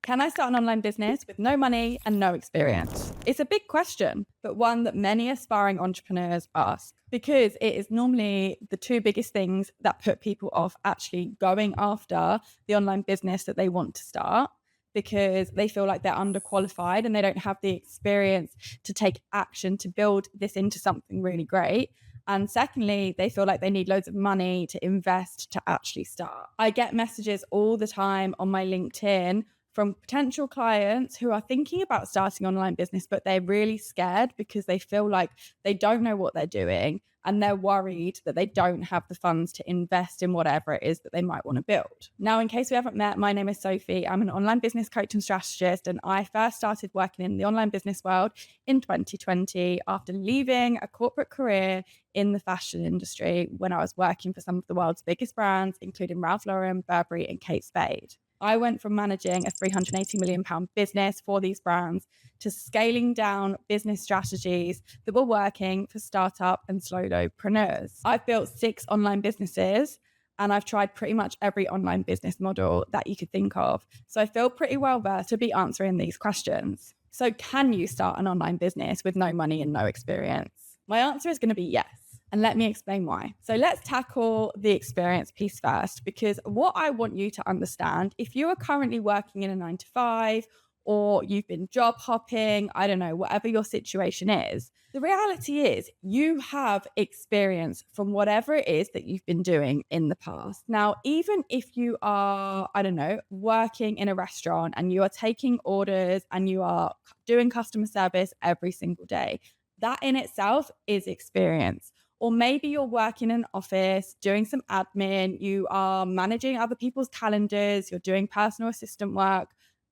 Can I start an online business with no money and no experience? It's a big question, but one that many aspiring entrepreneurs ask because it is normally the two biggest things that put people off actually going after the online business that they want to start, because they feel like they're underqualified and they don't have the experience to take action to build this into something really great. And secondly, they feel like they need loads of money to invest to actually start. I get messages all the time on my LinkedIn from potential clients who are thinking about starting online business, but they're really scared because they feel like they don't know what they're doing and they're worried that they don't have the funds to invest in whatever it is that they might want to build. Now, in case we haven't met, my name is Sophie. I'm an online business coach and strategist, and I first started working in the online business world in 2020 after leaving a corporate career in the fashion industry when I was working for some of the world's biggest brands, including Ralph Lauren, Burberry, and Kate Spade. I went from managing a £380 million business for these brands to scaling down business strategies that were working for startup and solopreneurs. I've built 6 online businesses and I've tried pretty much every online business model that you could think of. So I feel pretty well versed to be answering these questions. So can you start an online business with no money and no experience? My answer is going to be yes. And let me explain why. So let's tackle the experience piece first, because what I want you to understand, if you are currently working in a 9 to 5 or you've been job hopping, I don't know, whatever your situation is, the reality is you have experience from whatever it is that you've been doing in the past. Now, even if you are, I don't know, working in a restaurant and you are taking orders and you are doing customer service every single day, that in itself is experience. Or maybe you're working in an office, doing some admin, you are managing other people's calendars, you're doing personal assistant work.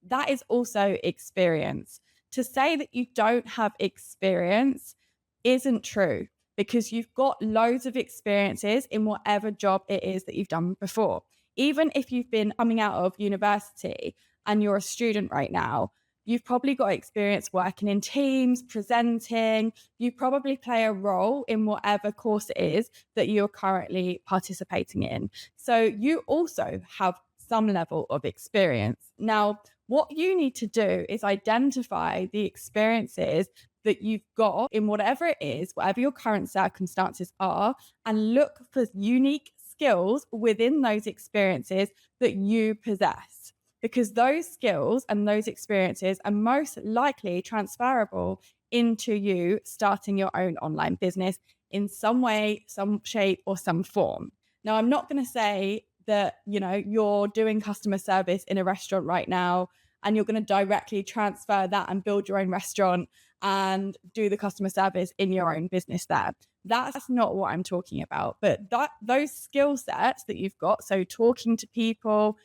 That is also experience. To say that you don't have experience isn't true, because you've got loads of experiences in whatever job it is that you've done before. Even if you've been coming out of university and you're a student right now, you've probably got experience working in teams, presenting. You probably play a role in whatever course it is that you're currently participating in. So you also have some level of experience. Now, what you need to do is identify the experiences that you've got in whatever it is, whatever your current circumstances are, and look for unique skills within those experiences that you possess. Because those skills and those experiences are most likely transferable into you starting your own online business in some way, some shape, or some form. Now, I'm not going to say that, you're doing customer service in a restaurant right now and you're going to directly transfer that and build your own restaurant and do the customer service in your own business there. That's not what I'm talking about. But those skill sets that you've got, so talking to people,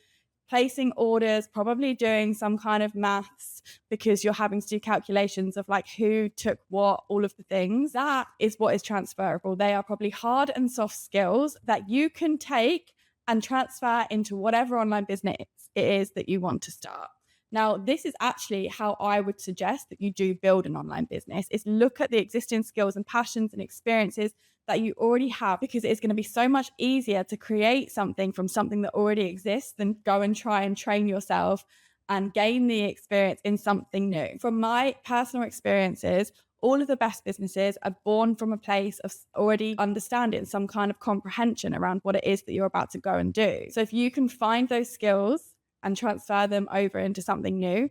placing orders, probably doing some kind of maths because you're having to do calculations of like who took what, all of the things. That is what is transferable. They are probably hard and soft skills that you can take and transfer into whatever online business it is that you want to start. Now, this is actually how I would suggest that you do build an online business, is look at the existing skills and passions and experiences that you already have, because it's going to be so much easier to create something from something that already exists than go and try and train yourself and gain the experience in something new. From my personal experiences, all of the best businesses are born from a place of already understanding some kind of comprehension around what it is that you're about to go and do. So if you can find those skills and transfer them over into something new,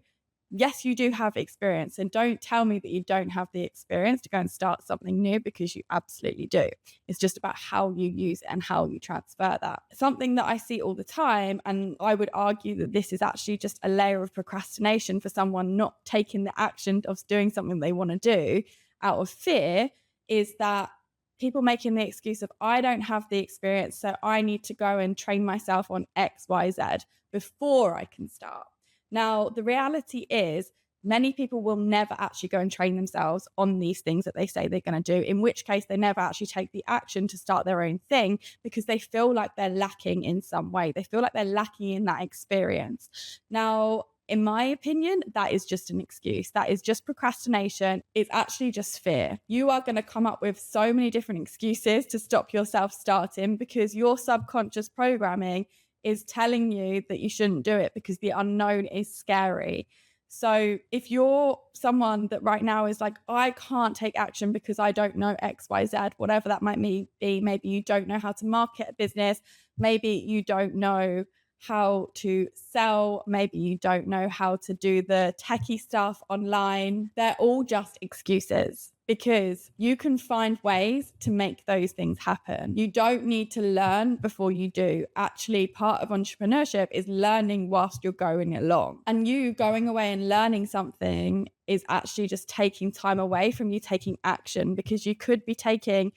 yes, you do have experience. And don't tell me that you don't have the experience to go and start something new, because you absolutely do. It's just about how you use it and how you transfer that. Something that I see all the time, and I would argue that this is actually just a layer of procrastination for someone not taking the action of doing something they want to do out of fear, is that people making the excuse of, I don't have the experience, so I need to go and train myself on X, Y, Z before I can start. Now, the reality is many people will never actually go and train themselves on these things that they say they're going to do, in which case they never actually take the action to start their own thing because they feel like they're lacking in some way. They feel like they're lacking in that experience. Now, in my opinion, that is just an excuse. That is just procrastination. It's actually just fear. You are going to come up with so many different excuses to stop yourself starting, because your subconscious programming is telling you that you shouldn't do it because the unknown is scary. So if you're someone that right now is like, I can't take action because I don't know X, Y, Z, whatever that might be, maybe you don't know how to market a business, maybe you don't know how to sell, maybe you don't know how to do the techie stuff online. They're all just excuses because you can find ways to make those things happen. You don't need to learn before you do. Actually, part of entrepreneurship is learning whilst you're going along. And you going away and learning something is actually just taking time away from you taking action, because you could be taking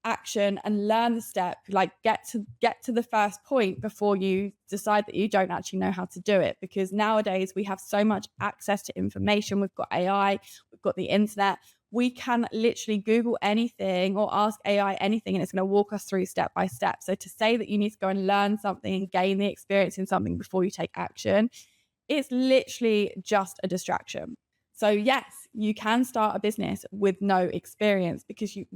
action and learn the step, like get to the first point before you decide that you don't actually know how to do it. Because nowadays we have so much access to information. We've got AI, we've got the internet. We can literally Google anything or ask AI anything and it's going to walk us through step by step. So to say that you need to go and learn something and gain the experience in something before you take action, it's literally just a distraction. So yes, you can start a business with no experience because you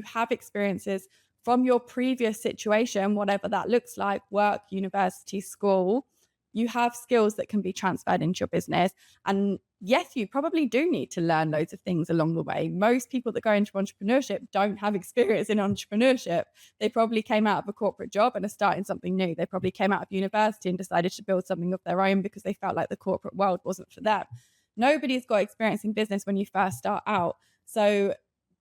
have experiences from your previous situation, whatever that looks like, work, university, school. You have skills that can be transferred into your business. And yes, you probably do need to learn loads of things along the way. Most people that go into entrepreneurship don't have experience in entrepreneurship. They probably came out of a corporate job and are starting something new. They probably came out of university and decided to build something of their own because they felt like the corporate world wasn't for them. Nobody's got experience in business when you first start out. So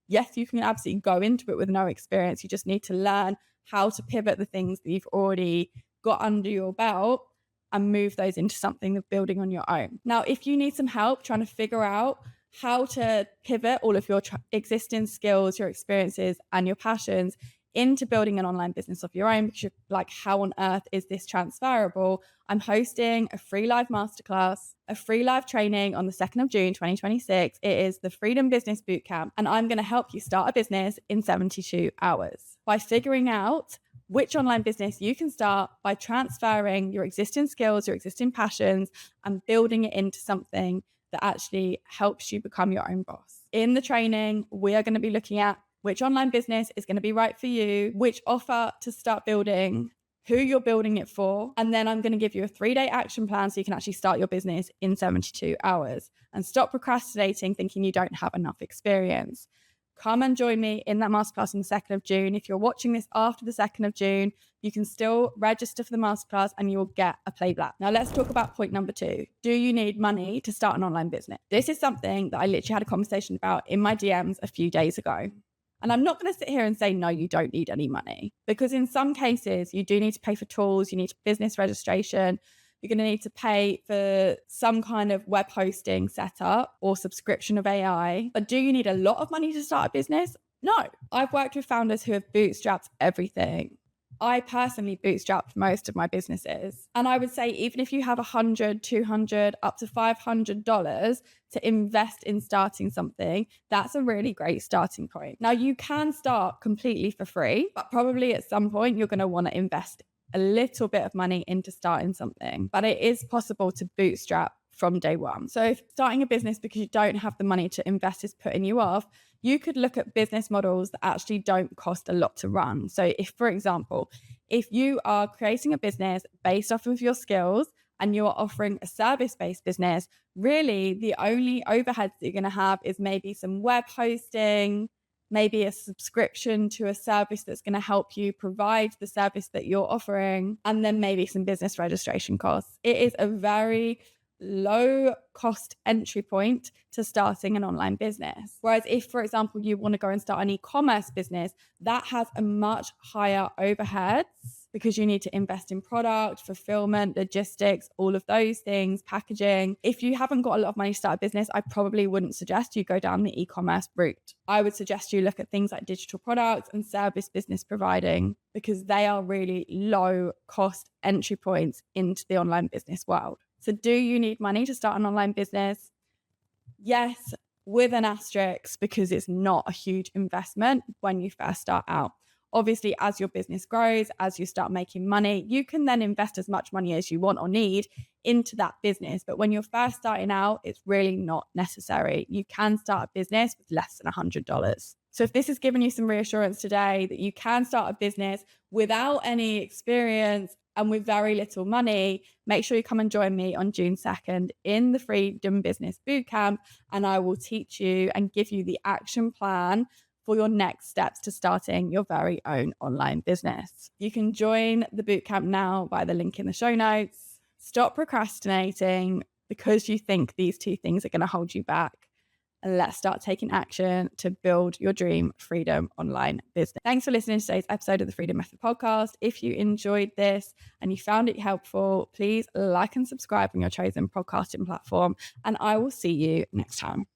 yes, you can absolutely go into it with no experience. You just need to learn how to pivot the things that you've already got under your belt and move those into something of building on your own. Now, if you need some help trying to figure out how to pivot all of your existing skills, your experiences, and your passions into building an online business of your own, because you're like, how on earth is this transferable? I'm hosting a free live masterclass, a free live training on the 2nd of June, 2026. It is the Freedom Business Bootcamp, and I'm going to help you start a business in 72 hours by figuring out which online business you can start by transferring your existing skills, your existing passions, and building it into something that actually helps you become your own boss. In the training, we are going to be looking at which online business is going to be right for you, which offer to start building, who you're building it for. And then I'm going to give you a 3-day action plan so you can actually start your business in 72 hours and stop procrastinating, thinking you don't have enough experience. Come and join me in that masterclass on the 2nd of June. If you're watching this after the 2nd of June, you can still register for the masterclass and you'll get a play black. Now let's talk about point number 2. Do you need money to start an online business? This is something that I literally had a conversation about in my DMs a few days ago. And I'm not going to sit here and say, no, you don't need any money, because in some cases you do need to pay for tools, you need business registration, you're going to need to pay for some kind of web hosting setup or subscription of AI. But do you need a lot of money to start a business? No. I've worked with founders who have bootstrapped everything. I personally bootstrapped most of my businesses. And I would say even if you have $100, $200, up to $500 to invest in starting something, that's a really great starting point. Now, you can start completely for free, but probably at some point you're going to want to invest a little bit of money into starting something. But it is possible to bootstrap from day one. So if starting a business because you don't have the money to invest is putting you off, you could look at business models that actually don't cost a lot to run. So if, for example, if you are creating a business based off of your skills and you're offering a service-based business, really the only overheads that you're going to have is maybe some web hosting, maybe a subscription to a service that's going to help you provide the service that you're offering, and then maybe some business registration costs. It is a very low cost entry point to starting an online business. Whereas if, for example, you want to go and start an e-commerce business, that has a much higher overheads because you need to invest in product, fulfillment, logistics, all of those things, packaging. If you haven't got a lot of money to start a business, I probably wouldn't suggest you go down the e-commerce route. I would suggest you look at things like digital products and service business providing, because they are really low cost entry points into the online business world. So do you need money to start an online business? Yes, with an asterisk, because it's not a huge investment when you first start out. Obviously, as your business grows, as you start making money, you can then invest as much money as you want or need into that business. But when you're first starting out, it's really not necessary. You can start a business with less than $100. So if this has given you some reassurance today that you can start a business without any experience, and with very little money, make sure you come and join me on June 2nd in the Freedom Business Bootcamp, and I will teach you and give you the action plan for your next steps to starting your very own online business. You can join the bootcamp now by the link in the show notes. Stop procrastinating because you think these two things are going to hold you back. And let's start taking action to build your dream freedom online business. Thanks for listening to today's episode of the Freedom Method podcast. If you enjoyed this and you found it helpful, please like and subscribe on your chosen podcasting platform, and I will see you next time.